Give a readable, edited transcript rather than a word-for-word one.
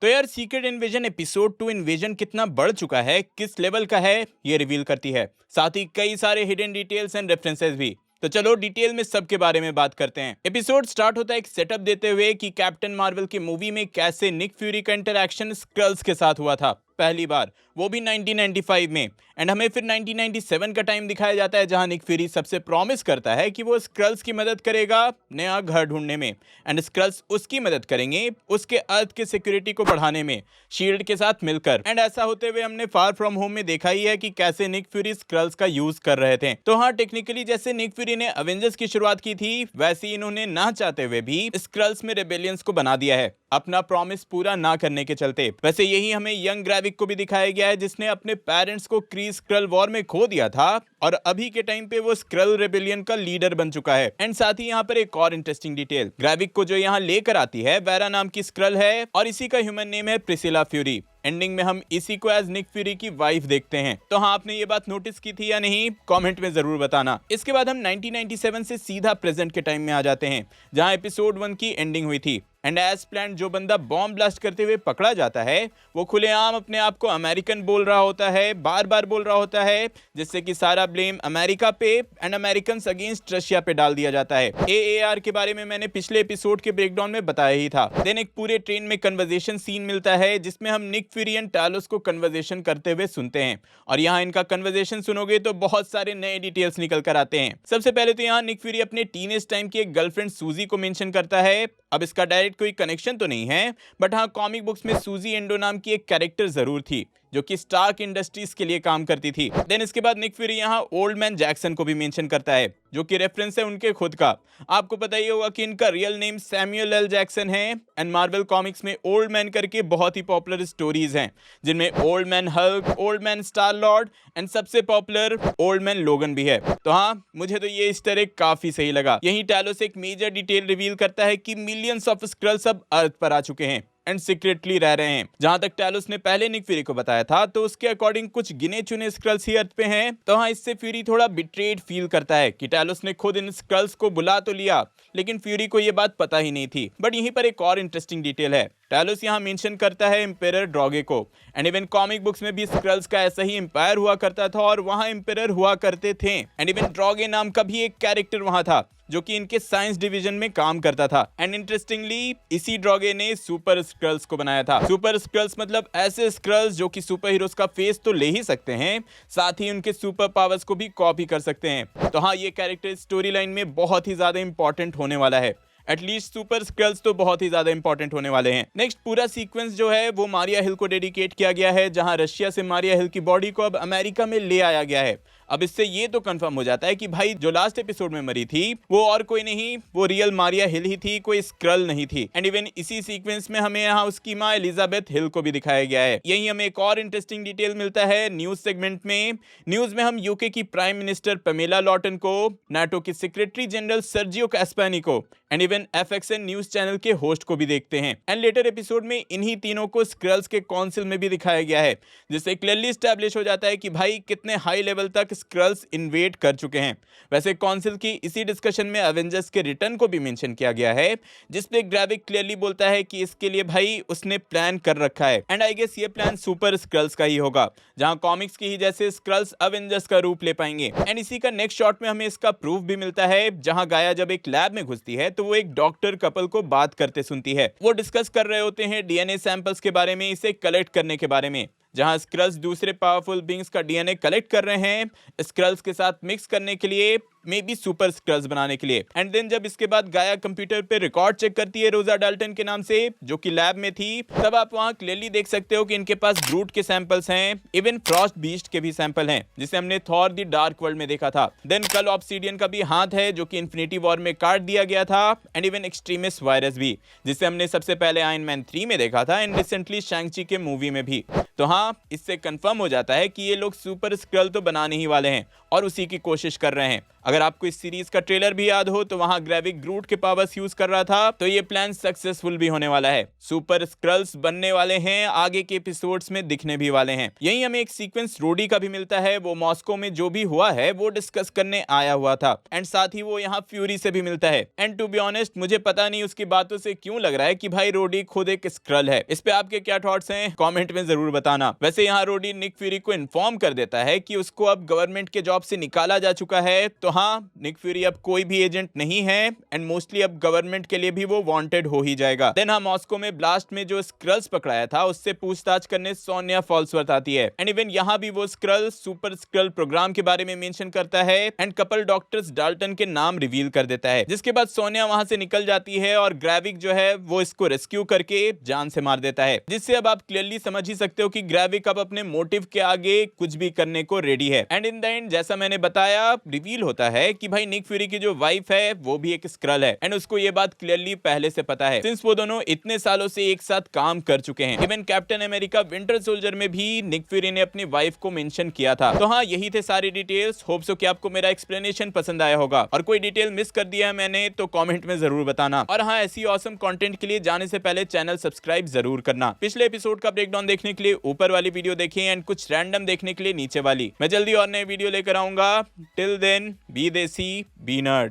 तो यार secret invasion episode 2 invasion कितना बढ़ चुका है, किस लेवल का है, ये रिवील करती है। साथ ही कई सारे हिडन डिटेल्स एंड रेफरेंसेस भी। तो चलो डिटेल में सबके बारे में बात करते हैं। एपिसोड स्टार्ट होता है एक सेटअप देते हुए कि कैप्टन मार्वल की मूवी में कैसे निक फ्यूरी का इंटरैक्शन स्क्रल्स के साथ हुआ था पहली बार, वो भी 1995 में। एंड हमें फिर 1997 का टाइम दिखाया जाता है जहां निक फ्यूरी सबसे प्रॉमिस करता है कि वो स्क्रल्स की मदद करेगा नया घर ढूंढने में, एंड स्क्रल्स उसकी मदद करेंगे उसके अर्थ के सिक्योरिटी को बढ़ाने में शील्ड के साथ मिलकर। एंड ऐसा होते हुए हमने फार फ्रॉम होम में देखा ही है कि कैसे निक फ्यूरी स्क्रल्स का यूज कर रहे थे। तो हाँ, टेक्निकली जैसे निक फ्यूरी ने अवेंजर्स की शुरुआत की थी, वैसे ही इन्होंने ना चाहते हुए भी स्क्रल्स में रेबेलियंस को बना दिया है, अपना प्रॉमिस पूरा ना करने के चलते। वैसे यही हमें यंग ग्रेविक को भी दिखाया गया है, जिसने अपने पेरेंट्स को क्री स्क्रल वॉर में खो दिया था और अभी के टाइम पे वो स्क्रल रेबेलियन का लीडर बन चुका है। एंड साथ ही यहाँ पर एक और इंटरेस्टिंग डिटेल, ग्रेविक को जो यहाँ लेकर आती है वेरा नाम की स्क्रल है और इसी का ह्यूमन नेम है प्रिसिला फ्यूरी। एंडिंग में हम इसी को एज निक फ्यूरी की वाइफ देखते हैं। तो हाँ, आपने ये बात नोटिस की थी या नहीं, कमेंट में जरूर बताना। इसके बाद हम 1997 से सीधा प्रेजेंट के टाइम में आ जाते हैं जहां एपिसोड 1 की एंडिंग हुई थी। एंड एज प्लान जो बंदा बॉम्ब ब्लास्ट करते हुए पकड़ा जाता है वो खुलेआम अपने आप को अमेरिकन बोल रहा होता है, बार बार बोल रहा होता है, जिससे कि सारा ब्लेम अमेरिका पे एंड अमेरिकन अगेंस्ट रशिया पे डाल दिया जाता है। AAR के बारे में मैंने पिछले एपिसोड के ब्रेकडाउन में बताया ही था। देन एक पूरे ट्रेन में कन्वर्सेशन सीन मिलता है जिसमें हम निक फ्यूरी एंड टालोस को कन्वर्सेशन करते हुए सुनते हैं और यहाँ इनका कन्वर्सेशन सुनोगे तो बहुत सारे नए डिटेल्स निकल कर आते हैं। सबसे पहले तो यहाँ निक फ्यूरी अपने टीनेज टाइम की एक गर्लफ्रेंड सूजी को मेंशन करता है। अब इसका डायरेक्ट कोई कनेक्शन तो नहीं है, बट हाँ, कॉमिक बुक्स में सूजी एंडो नाम की एक कैरेक्टर जरूर थी जो कि स्टार्क इंडस्ट्रीज के लिए काम करती थी। देन इसके बाद निक फ्यूरी यहाँ ओल्ड मैन जैक्सन को भी मेंशन करता है, जो कि रेफरेंस है उनके खुद का। आपको पता ही होगा कि इनका real name Samuel L Jackson है एंड मार्वल कॉमिक्स में ओल्ड मैन करके बहुत ही पॉपुलर स्टोरीज हैं, जिनमें old man Hulk, old man star Lord and सबसे पॉपुलर ओल्ड मैन लोगन भी है। तो हाँ, मुझे तो ये ईस्टर एग काफी सही लगा। यही टैलोस एक मेजर डिटेल रिवील करता है कि मिलियंस ऑफ स्क्रल्स अब अर्थ पर आ चुके हैं एंड सीक्रेटली रह रहे हैं। जहां तक टैलोस ने पहले निक फ्यूरी को बताया था तो उसके अकॉर्डिंग कुछ गिने चुने स्क्रल्स ही अर्थ पे हैं। तो हाँ, इससे फ्यूरी थोड़ा बिट्रेड फील करता है कि टैलोस ने खुद इन स्क्रल्स को बुला तो लिया, लेकिन फ्यूरी को ये बात पता ही नहीं थी। बट यहीं पर एक और इंटरेस्टिंग डिटेल है, टैलोस यहाँ मेंशन करता है एम्पायर ड्रॉगे को। एंड इवन कॉमिक बुक्स में भी स्क्रल्स का ऐसा ही एम्पायर हुआ करता था और वहां एम्पायर हुआ करते थे। एंड इवन ड्रॉगे नाम का भी एक कैरेक्टर वहां था जो कि इनके साइंस डिवीजन में काम करता था। एंड इंटरेस्टिंगली इसी ड्रॉगे ने सुपर स्क्रल्स को बनाया था। सुपर स्क्रल्स मतलब ऐसे स्क्रल्स जो कि सुपर हीरोज का फेस तो ले ही सकते हैं, साथ ही उनके सुपर पावर्स को भी कॉपी कर सकते हैं। तो हाँ, ये कैरेक्टर स्टोरी लाइन में बहुत ही ज्यादा इंपॉर्टेंट होने वाला है। एटलीस्ट सुपर स्क्रल्स तो बहुत ही ज्यादा इंपॉर्टेंट होने वाले हैं। नेक्स्ट पूरा सीक्वेंस जो है वो मारिया हिल को डेडिकेट किया गया है, जहां रशिया से मारिया हिल की बॉडी को अब अमेरिका में ले आया गया है। अब इससे ये तो कंफर्म हो जाता है कि भाई जो लास्ट एपिसोड में मरी थी वो और कोई नहीं, वो रियल मारिया हिल ही थी, कोई स्क्रल नहीं थी। एंड इवन इसी सीक्वेंस में हमें यहाँ उसकी माँ एलिजाबेथ हिल को भी दिखाया गया है। यही हमें एक और इंटरेस्टिंग डिटेल मिलता है न्यूज सेगमेंट में। न्यूज में हम यूके की प्राइम मिनिस्टर पमेला लॉटन को, नाटो के सेक्रेटरी जनरल सर्जियो कैस्पानी को and even FXN news channel के होस्ट को भी देखते हैं। एंड लेटर एपिसोड में इन्हीं तीनों को स्क्रल्स के काउंसिल में भी दिखाया गया है, जिससे क्लियरली स्टैब्लिश हो जाता है कि भाई कितने हाई लेवल तक स्क्रल्स इन्वेट कर चुके हैं। वैसे काउंसिल की इसी डिस्कशन में एवेंजर्स के रिटर्न को भी मेंशन किया गया है, जिसपे ग्रेविक क्लियरली बोलता है कि इसके लिए भाई उसने प्लान कर रखा है। एंड आई गेस ये प्लान सुपर स्क्रल्स का ही होगा, जहां कॉमिक्स की ही जैसे स्क्रल्स एवेंजर्स का रूप ले पाएंगे। एंड इसी का नेक्स्ट शॉट में हमें इसका प्रूफ भी मिलता है, जहां गाया जब एक लैब में घुसती है तो वो एक डॉक्टर कपल को बात करते सुनती है। वो डिस्कस कर रहे होते हैं DNA सैंपल्स के बारे में, इसे कलेक्ट करने के बारे में, जहां स्क्रल्स दूसरे पावरफुल बींग्स का DNA कलेक्ट कर रहे हैं स्क्रल्स के साथ मिक्स करने के लिए, मे बी सुपर स्क्रल्स बनाने के लिए। एंड देन जब इसके बाद गाया कंप्यूटर पे रिकॉर्ड चेक करती है रोजा डाल्टन के नाम से, जो कि लैब में थी, तब आप वहां क्लियरली देख सकते हो कि इनके पास ग्रूट के सैंपल्स हैं, इवन फ्रॉस्ट बीस्ट के भी सैंपल हैं, जिसे हमने थॉर द डार्क वर्ल्ड में देखा था। देन कल ऑब्सिडियन का भी हाथ है जो कि इन्फिनिटी वॉर में काट दिया गया था। एंड इवन एक्सट्रीमिस्ट वायरस भी, जिसे हमने सबसे पहले आयरन मैन 3 में देखा था एंड रिसेंटली शैंग-ची के मूवी में भी। तो हाँ, इससे कंफर्म हो जाता है कि ये लोग सुपर स्क्रल तो बनाने ही वाले हैं और उसी की कोशिश कर रहे हैं। अगर आपको इस सीरीज का ट्रेलर भी याद हो तो वहां ग्रेविक ग्रूट के पावर्स यूज कर रहा था, तो ये प्लान सक्सेसफुल भी होने वाला है। सुपर स्क्रल्स बनने वाले हैं, आगे के एपिसोड्स में दिखने भी वाले हैं। यही हमें एक सीक्वेंस रोडी का भी मिलता है, वो मॉस्को में जो भी हुआ है वो डिस्कस करने आया हुआ था, एंड साथ ही वो यहाँ फ्यूरी से भी मिलता है। एंड टू बी ऑनेस्ट, मुझे पता नहीं उसकी बातों से क्यों लग रहा है कि भाई रोडी खुद एक स्क्रल है। इस पे आपके क्या थॉट्स हैं कमेंट में जरूर बताना। वैसे यहाँ रोडी निक फ्यूरी को इन्फॉर्म कर देता है कि उसको अब गवर्नमेंट के जॉब से निकाला जा चुका है, तो हाँ, निक फ्यूरी अब कोई भी एजेंट नहीं है, एंड मोस्टली अब गवर्नमेंट के लिए भी वो वांटेड हो ही जाएगा। देन हाँ, मॉस्को में ब्लास्ट में जो स्क्रल्स पकड़ाया था उससे पूछताछ करने सोनिया फॉल्सवर्थ आती है, एंड इवन यहाँ भी वो स्क्रल सुपर स्क्रल प्रोग्राम के बारे में मेंशन करता है, एंड कपल डॉक्टर्स डाल्टन के नाम रिवील कर देता है, जिसके बाद सोनिया वहां से निकल जाती है और ग्रेविक जो है वो इसको रेस्क्यू करके जान से मार देता है, जिससे अब आप क्लियरली समझ ही सकते हो कि ग्रेविक अब अपने मोटिव के आगे कुछ भी करने को रेडी है। एंड इन द एंड, जैसा मैंने बताया, रिवील होता है कि भाई निक फ्यूरी की जो वाइफ है वो भी एक स्क्रल है, एंड उसको ये बात क्लियरली पहले से पता है, सिंस वो दोनों इतने सालों से एक साथ काम कर चुके हैं। Even captain America winter soldier में भी निक फ्यूरी ने अपनी वाइफ को मेंशन किया था। तो हाँ, यही थे सारी डिटेल्स। होप सो कि आपको मेरा एक्सप्लेनेशन पसंद आया होगा, और कोई डिटेल मिस कर दिया है मैंने तो कमेंट में जरूर बताना। और हाँ, ऐसी ऑसम कंटेंट के लिए जाने से पहले चैनल सब्सक्राइब जरूर करना। पिछले एपिसोड का ब्रेकडाउन देखने के लिए ऊपर वाली वीडियो देखें, एंड कुछ रैंडम देखने के लिए नीचे वाली। मैं जल्दी और नए वीडियो लेकर आऊंगा। टिल देन, बी देसी, बी नर्ड।